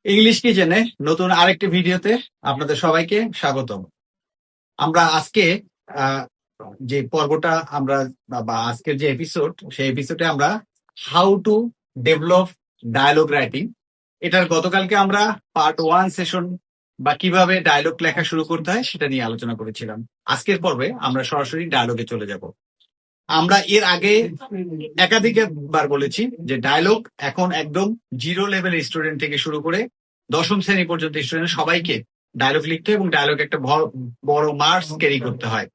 English কিচেনে নতুন আরেকটি ভিডিওতে আপনাদের সবাইকে স্বাগতম। আমরা আজকে আহ, যে পর্বটা আমরা বা আজকের যে এপিসোড, সেই এপিসোডে আমরা how to develop dialogue writing, এটার গতকালকে আমরা পার্ট 1 সেশন বা কিভাবে ডায়লগ লেখা শুরু করতে হয় সেটা নিয়ে আলোচনা করেছিলাম। আজকের পর্বে আমরা সরাসরি ডায়লগে চলে যাব। আমরা এর আগে একাধিকবার বলেছি যে ডায়লগ এখন একদম জিরো লেভেল স্টুডেন্ট থেকে শুরু করে দশম শ্রেণী পর্যন্ত স্টুডেন্ট সবাইকে ডায়লগ লিখতে এবং ডায়লগ একটা বড় মার্কস ক্যারি করতে হয়,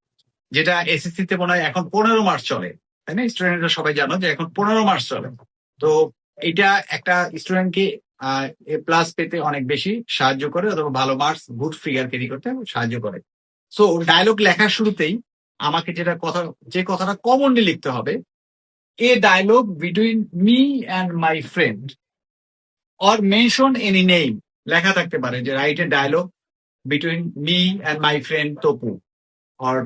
যেটা এসএসসি তে মনে হয় এখন 15 মার্কস চলে, তাই না? স্টুডেন্টরা সবাই জানো যে এখন 15 মার্কস চলে। তো এটা একটা স্টুডেন্টকে এ প্লাস পেতে অনেক বেশি সাহায্য করে, অথবা ভালো মার্কস গুড ফিগার ক্যারি করতে সাহায্য করে। সো ডায়লগ লেখার শুরুতেই আমাকে যে কথাটা কমনলি লিখতে হবে, a dialogue between me and my friend or mention any name লেখা থাকতে পারে, যে write a dialogue between me and my friend Tapu or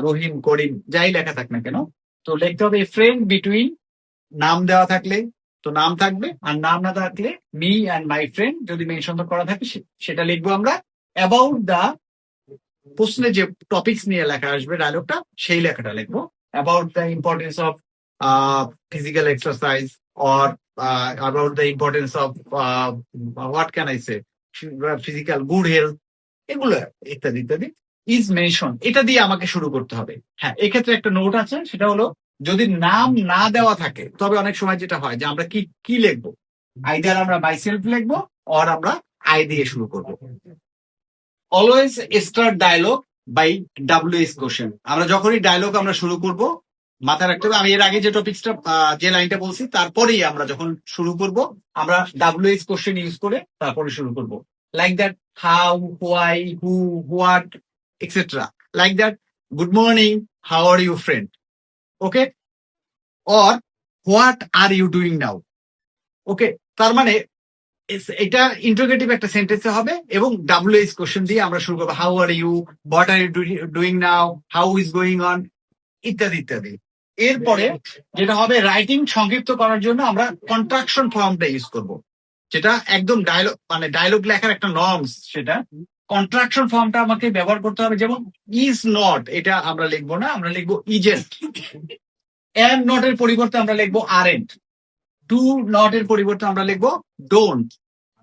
Rahim, Karim, যাই লেখা থাক না কেন, তো লিখতে হবে ফ্রেন্ড বিটুইন, নাম দেওয়া থাকলে তো নাম থাকবে, আর নাম না থাকলে মি অ্যান্ড মাই ফ্রেন্ড, যদি মেনশন করা থাকে সেটা লিখবো আমরা। অ্যাবাউট দা, প্রশ্নে যে টপিকস নিয়ে লেখা আসবে ডায়লগটা, সেই লেখাটা লিখবো। About the importance of physical exercise or about the importance of what can I say physical good health, এগুলো ইত্যাদি ইত্যাদি ইজ মেনশন, এটা দিয়ে আমাকে শুরু করতে হবে। হ্যাঁ, এক্ষেত্রে একটা নোট আছে, সেটা হলো যদি নাম না দেওয়া থাকে তবে অনেক সময় যেটা হয় যে আমরা কি কি লিখবো, আইদার আমরা মাইসেলফ লিখবো অর আমরা আই দিয়ে শুরু করবো। অলওয়েজ স্টার্ট ডায়লগ বাই ডাব্লিউএস কোশ্চেন। আমরা যখনই ডায়লগ আমরা শুরু করব, মাথায় রাখতে হবে, আমি এর আগে যে টপিকসটা যে লাইনটা বলছি তারপরেই আমরা যখন শুরু করব আমরা ডাব্লিউএস কোশ্চেন ইউজ করে তারপরে শুরু করব। Like that how, why, who, what, etcetera. Like that good morning, how are you friend, okay, or what are you doing now, okay. তার মানে এটা ইন্টারোগেটিভ একটা সেন্টেন্সে হবে এবং ডাব্লিউএইচ কোশ্চেন দিয়ে আমরা শুরু করবো। How are you, what are you doing now, how is going on, ইত্যাদি ইত্যাদি। এরপরে যেটা হবে, রাইটিং সংক্ষিপ্ত করার জন্য আমরা কন্ট্রাকশন ফর্মটা ইউজ করব, যেটা একদম ডায়লগ মানে ডায়লগ লেখার একটা নর্মস, সেটা কন্ট্রাকশন ফর্মটা আমাকে ব্যবহার করতে হবে। যেমন ইজ নট, এটা আমরা লিখবো না, আমরা লিখবো ইজেন্ট। এম নট এর পরিবর্তে আমরা লিখবো আরেন্ট। টু নট এর পরিবর্তে আমরা লিখবো ডোন্ট।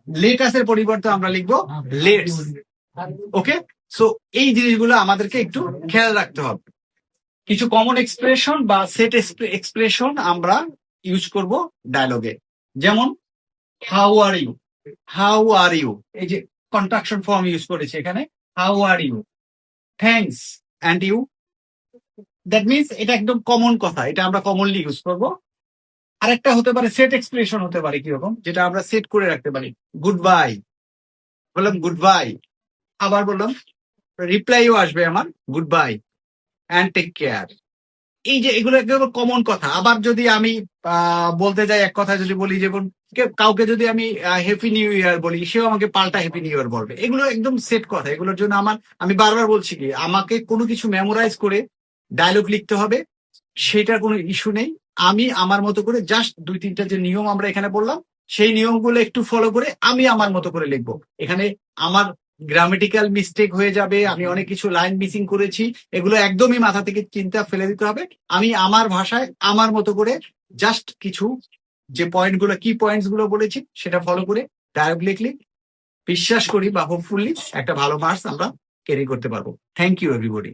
লেটাস এর পরিবর্তে আমরা লিখবো লেটস, ওকে। সো এই জিনিসগুলো আমাদেরকে একটু খেয়াল রাখতে হবে। কিছু কমন এক্সপ্রেশন বা সেট এক্সপ্রেশন আমরা ইউজ করব ডায়লগে, যেমন how are you, how are you, এই যে কন্ট্রাকশন ফর্ম ইউজ করেছে এখানে, how are you, thanks, and you. That means এটা একদম কমন কথা, এটা আমরা কমনলি ইউজ করব। আরেকটা হতে পারে সেট এক্সপ্রেশন, হতে পারে কিরকম, যেটা আমরা সেট করে রাখতে পারি। গুড বাই, বললাম গুড বাই, আবার বললাম রিপ্লাইও আসবে আমার goodbye and take care. এই যে এগুলো একদম কমন কথা। আবার যদি আমি বলতে যাই এক কথা, যদি বলি যেমন কাউকে যদি আমি হ্যাপি নিউ ইয়ার বলি, সেও আমাকে পাল্টা হ্যাপি নিউ ইয়ার বলবে। এগুলো একদম সেট কথা। এগুলোর জন্য আমি বারবার বলছি কি, আমাকে কোনো কিছু মেমোরাইজ করে ডায়লগ লিখতে হবে, সেটার কোনো ইস্যু নেই। আমি আমার মতো করে জাস্ট 2-3টা যে নিয়ম আমরা এখানে বললাম, সেই নিয়মগুলো একটু ফলো করে আমি আমার মতো করে লিখবো। এখানে আমার গ্রামেটিক্যাল মিস্টেক হয়ে যাবে, আমি অনেক কিছু লাইন মিসিং করেছি, এগুলো একদমই মাথা থেকে চিন্তা ফেলে দিতে হবে। আমি আমার ভাষায় আমার মতো করে জাস্ট কিছু যে পয়েন্টগুলো, কি পয়েন্টস গুলো বলেছি সেটা ফলো করে ডায়লগ লিখলে বিশ্বাস করি বা হোপফুলি একটা ভালো মার্কস আমরা ক্যারি করতে পারবো। Thank you everybody.